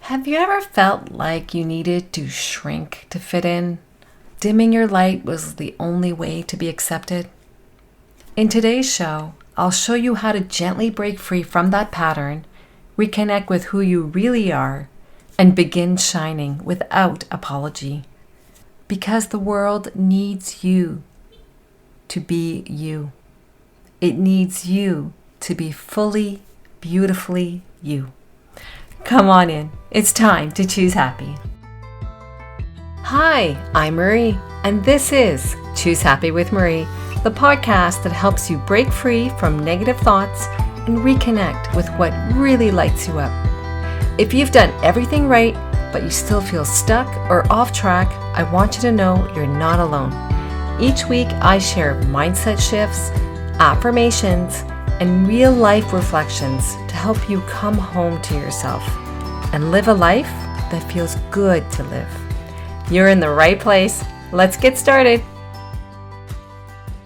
Have you ever felt like you needed to shrink to fit in? Dimming your light was the only way to be accepted? In today's show, I'll show you how to gently break free from that pattern, reconnect with who you really are, and begin shining without apology. Because the world needs you to be you. It needs you to be fully, beautifully you. Come on in. It's time to choose happy. Hi, I'm Marie, and this is Choose Happy with Marie, the podcast that helps you break free from negative thoughts and reconnect with what really lights you up. If you've done everything right, but you still feel stuck or off track, I want you to know you're not alone. Each week, I share mindset shifts, affirmations, and real-life reflections to help you come home to yourself and live a life that feels good to live. You're in the right place. Let's get started.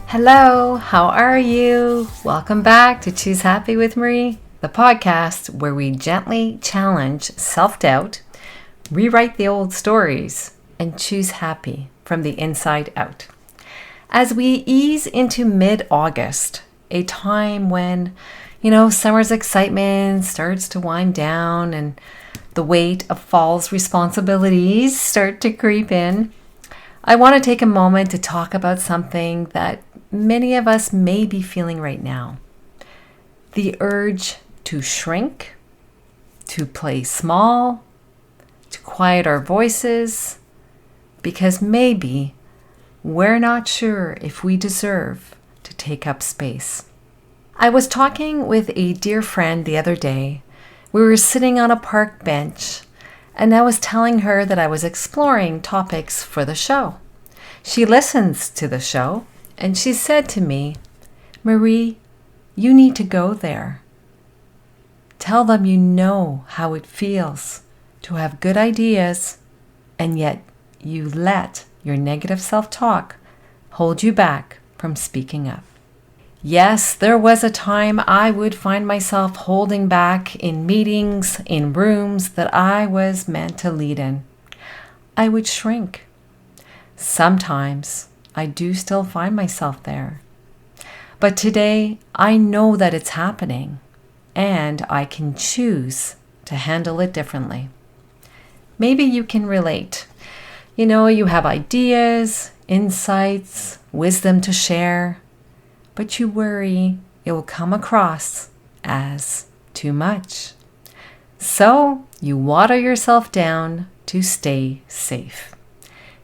Hello, how are you? Welcome back to Choose Happy with Marie, the podcast where we gently challenge self-doubt, rewrite the old stories, and choose happy from the inside out. As we ease into mid-August, a time when, summer's excitement starts to wind down and the weight of fall's responsibilities start to creep in, I want to take a moment to talk about something that many of us may be feeling right now. The urge to shrink, to play small, to quiet our voices, because maybe we're not sure if we deserve to take up space. I was talking with a dear friend the other day. We were sitting on a park bench, and I was telling her that I was exploring topics for the show. She listens to the show, and she said to me, "Marie, you need to go there. Tell them you know how it feels to have good ideas, and yet you let your negative self-talk hold you back from speaking up." Yes, there was a time I would find myself holding back in meetings, in rooms that I was meant to lead in. I would shrink. Sometimes I do still find myself there. But today I know that it's happening, and I can choose to handle it differently. Maybe you can relate. You have ideas, insights, wisdom to share, but you worry it will come across as too much. So you water yourself down to stay safe.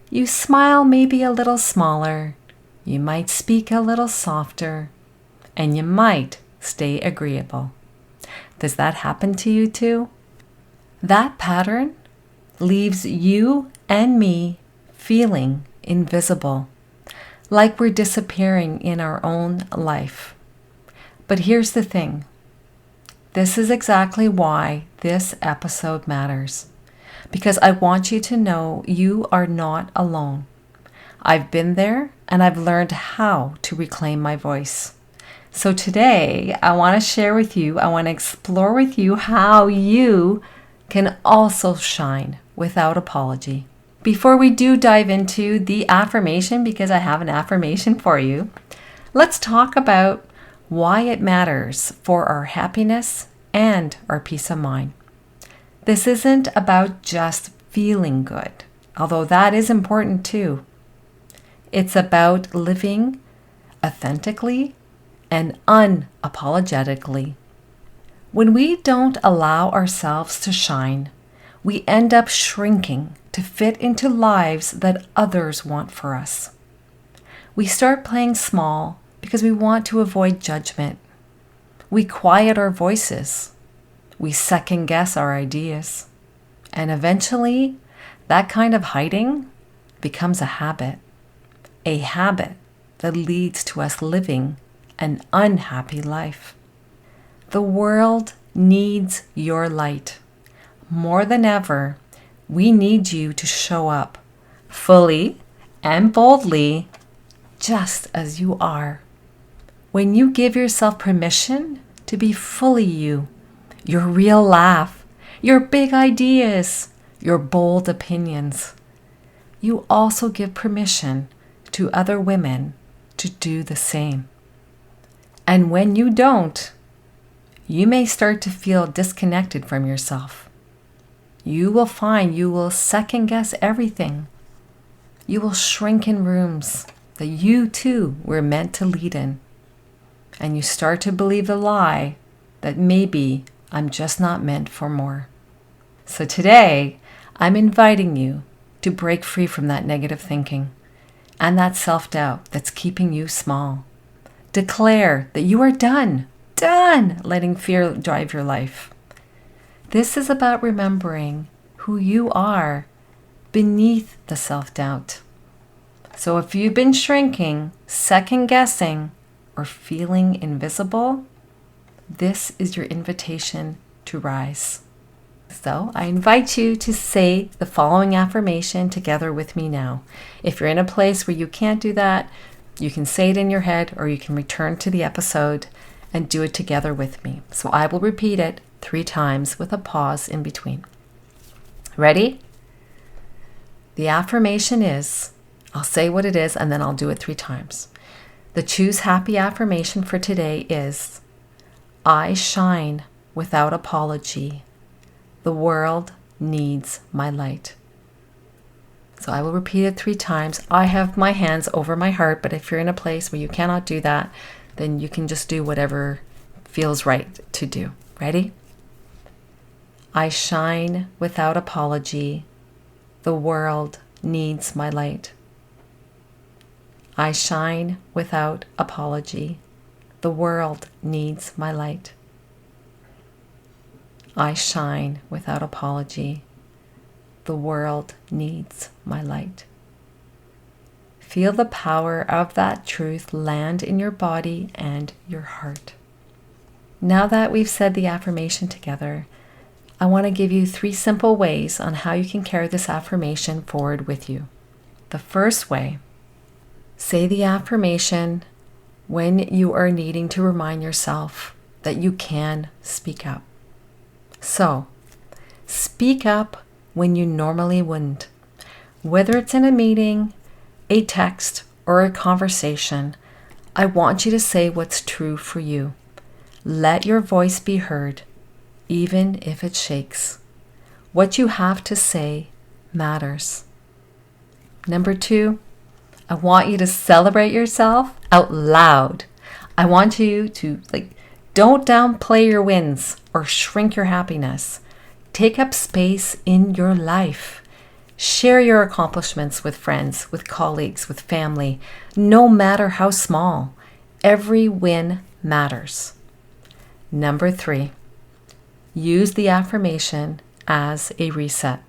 You smile maybe a little smaller, you might speak a little softer, and you might stay agreeable. Does that happen to you too? That pattern leaves you and me feeling invisible, like we're disappearing in our own life. But here's the thing. This is exactly why this episode matters. Because I want you to know you are not alone. I've been there and I've learned how to reclaim my voice. So today I want to share with you, I want to explore with you how you can also shine without apology. Before we do dive into the affirmation, because I have an affirmation for you, let's talk about why it matters for our happiness and our peace of mind. This isn't about just feeling good, although that is important too. It's about living authentically and unapologetically. When we don't allow ourselves to shine, we end up shrinking to fit into lives that others want for us. We start playing small because we want to avoid judgment. We quiet our voices. We second guess our ideas. And eventually, that kind of hiding becomes a habit that leads to us living an unhappy life. The world needs your light. More than ever, we need you to show up fully and boldly just as you are. When you give yourself permission to be fully you, your real laugh, your big ideas, your bold opinions. You also give permission to other women to do the same. And when you don't, you may start to feel disconnected from yourself. You will find you will second guess everything. You will shrink in rooms that you too were meant to lead in. And you start to believe the lie that maybe I'm just not meant for more. So today, I'm inviting you to break free from that negative thinking and that self-doubt that's keeping you small. Declare that you are done letting fear drive your life. This is about remembering who you are beneath the self-doubt. So if you've been shrinking, second-guessing, or feeling invisible, this is your invitation to rise. So I invite you to say the following affirmation together with me now. If you're in a place where you can't do that, you can say it in your head or you can return to the episode and do it together with me. So I will repeat it 3 times with a pause in between. Ready? The affirmation is, I'll say what it is and then I'll do it 3 times. The Choose Happy affirmation for today is, I shine without apology. The world needs my light. So I will repeat it 3 times. I have my hands over my heart, but if you're in a place where you cannot do that, then you can just do whatever feels right to do. Ready? I shine without apology. The world needs my light. I shine without apology. The world needs my light. I shine without apology. The world needs my light. Feel the power of that truth land in your body and your heart. Now that we've said the affirmation together, I want to give you 3 simple ways on how you can carry this affirmation forward with you. The first way, say the affirmation when you are needing to remind yourself that you can speak up. So, speak up when you normally wouldn't. Whether it's in a meeting, a text, or a conversation, I want you to say what's true for you. Let your voice be heard, even if it shakes. What you have to say matters. Number 2, I want you to celebrate yourself out loud. I want you to don't downplay your wins or shrink your happiness. Take up space in your life. Share your accomplishments with friends, with colleagues, with family, no matter how small. Every win matters. Number 3, use the affirmation as a reset.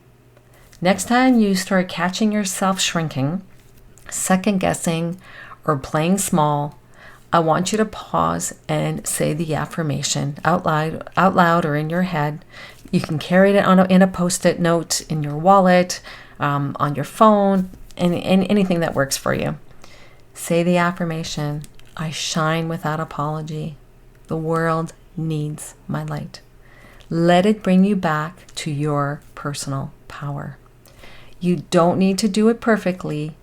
Next time you start catching yourself shrinking, second guessing, or playing small, I want you to pause and say the affirmation out loud or in your head. You can carry it in a post-it note in your wallet, on your phone, and anything that works for you. Say the affirmation, I shine without apology. The world needs my light. Let it bring you back to your personal power. You don't need to do it perfectly.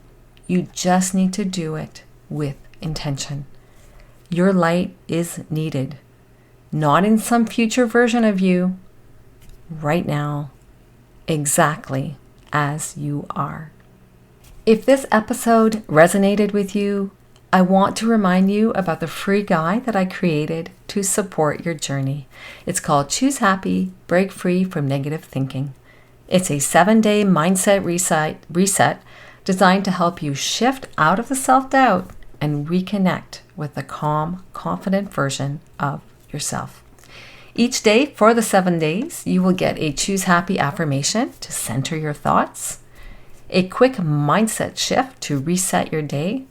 You just need to do it with intention. Your light is needed, not in some future version of you, right now, exactly as you are. If this episode resonated with you, I want to remind you about the free guide that I created to support your journey. It's called Choose Happy, Break Free from Negative Thinking. It's a 7-day mindset reset designed to help you shift out of the self-doubt and reconnect with the calm, confident version of yourself. Each day for the 7 days, you will get a Choose Happy affirmation to center your thoughts, a quick mindset shift to reset your day,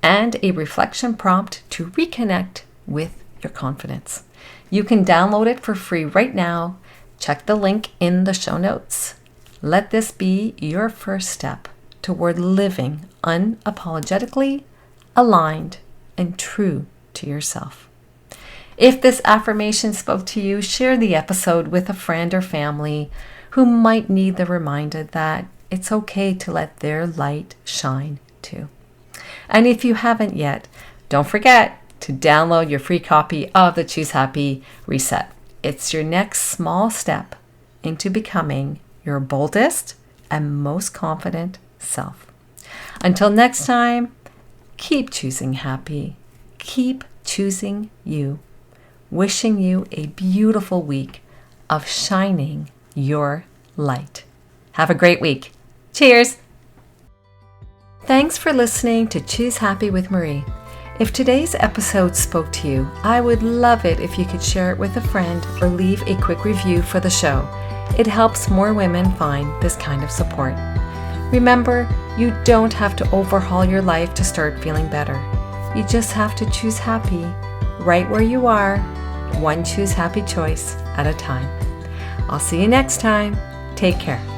and a reflection prompt to reconnect with your confidence. You can download it for free right now. Check the link in the show notes. Let this be your first step toward living unapologetically, aligned, and true to yourself. If this affirmation spoke to you, share the episode with a friend or family who might need the reminder that it's okay to let their light shine too. And if you haven't yet, don't forget to download your free copy of the Choose Happy Reset. It's your next small step into becoming your boldest and most confident self. Until next time, keep choosing happy. Keep choosing you. Wishing you a beautiful week of shining your light. Have a great week. Cheers. Thanks for listening to Choose Happy with Marie. If today's episode spoke to you, I would love it if you could share it with a friend or leave a quick review for the show. It helps more women find this kind of support. Remember, you don't have to overhaul your life to start feeling better. You just have to choose happy right where you are, one choose happy choice at a time. I'll see you next time. Take care.